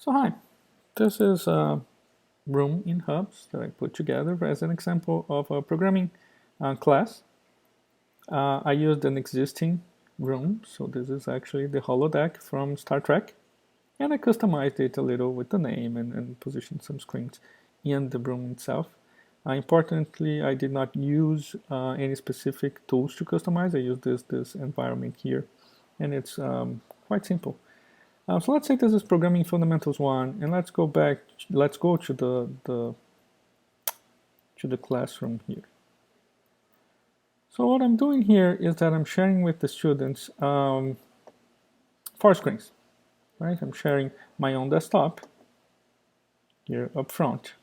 So hi, this is a room in Hubs that I put together as an example of a programming class. I used an existing room, so this is actually the holodeck from Star Trek, and I customized it a little with the name and positioned some screens in the room itself. Importantly, I did not use any specific tools to customize. I used this environment here, and it's quite simple. So let's say this is programming fundamentals 1, and let's go back. Let's go to the classroom here. So what I'm doing here is that I'm sharing with the students 4 screens, right? I'm sharing my own desktop here up front,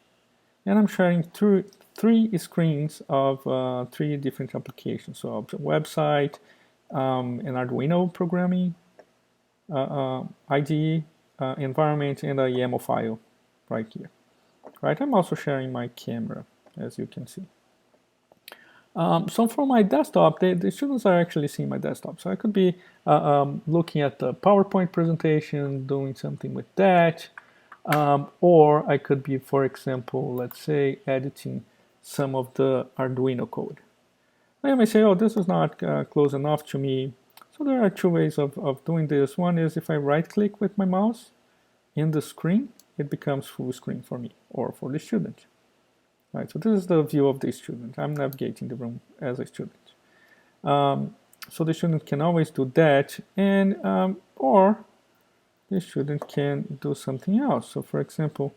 and I'm sharing three screens of 3 different applications. So a website, an Arduino programming IDE environment, and a YAML file right here. Right, I'm also sharing my camera, as you can see. So for my desktop, the students are actually seeing my desktop. So I could be looking at the PowerPoint presentation, doing something with that, or I could be, for example, let's say, editing some of the Arduino code. Now you may say, oh, this is not close enough to me. So there are 2 ways of doing this. One is if I right-click with my mouse in the screen, it becomes full screen for me or for the student. Right, so this is the view of the student. I'm navigating the room as a student. So the student can always do that, and or the student can do something else. So for example,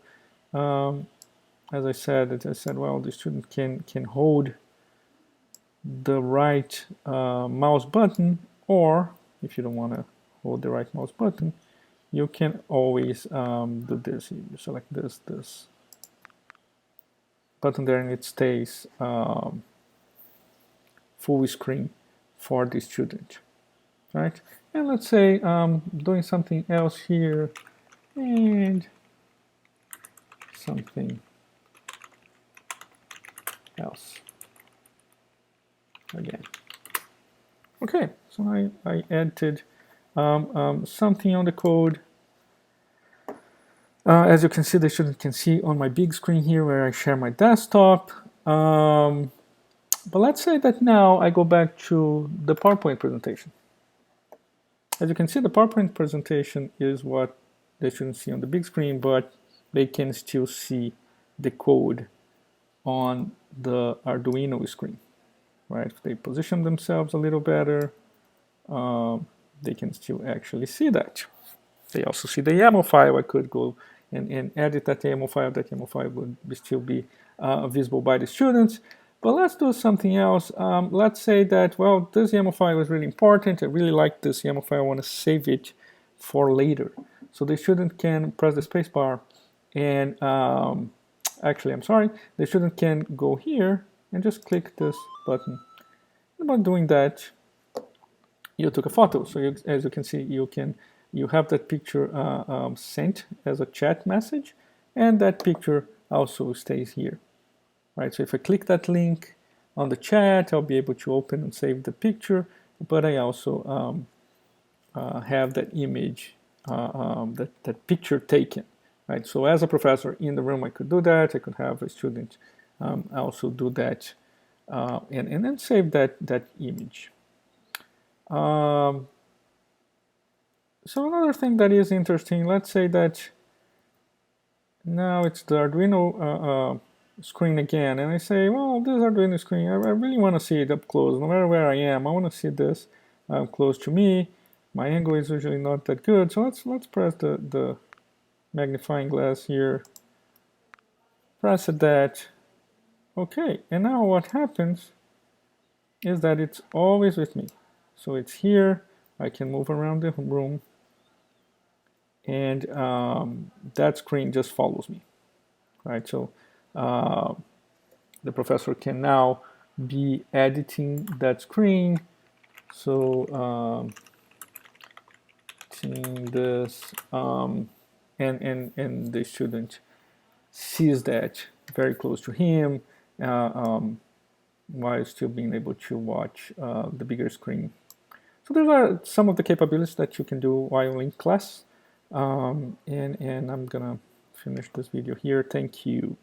as I said, well, the student can hold the right mouse button, or if you don't want to hold the right mouse button, you can always do this. You select this button there, and it stays full screen for the student, right? And let's say doing something else here and something else again. Okay, so I added something on the code. As you can see, the student can see on my big screen here where I share my desktop. But let's say that now I go back to the PowerPoint presentation. As you can see, the PowerPoint presentation is what they shouldn't see on the big screen, but they can still see the code on the Arduino screen, right? If they position themselves a little better, they can still actually see that. They also see the YAML file. I could go and edit that YAML file. That YAML file would still be visible by the students. But let's do something else. Let's say that, well, this YAML file is really important. I really like this YAML file. I want to save it for later. So the student can press the spacebar and actually, I'm sorry, the student can go here and just click this button. And by doing that, you took a photo. So as you can see, you have that picture sent as a chat message, and that picture also stays here. Right, so if I click that link on the chat, I'll be able to open and save the picture, but I also have that image, that picture taken. Right, so as a professor in the room, I could do that. I could have a student also do that, and then save that image. So another thing that is interesting, let's say that now it's the Arduino screen again, and I say, well, this Arduino screen, I really want to see it up close, no matter where I am. I want to see this close to me. My angle is usually not that good, so let's press the magnifying glass here, press that. Okay, and now what happens is that it's always with me. So it's here, I can move around the room, and that screen just follows me, right? So the professor can now be editing that screen. So seeing this, and the student sees that very close to him, while still being able to watch the bigger screen. So those are some of the capabilities that you can do while in class. And I'm gonna finish this video here. Thank you.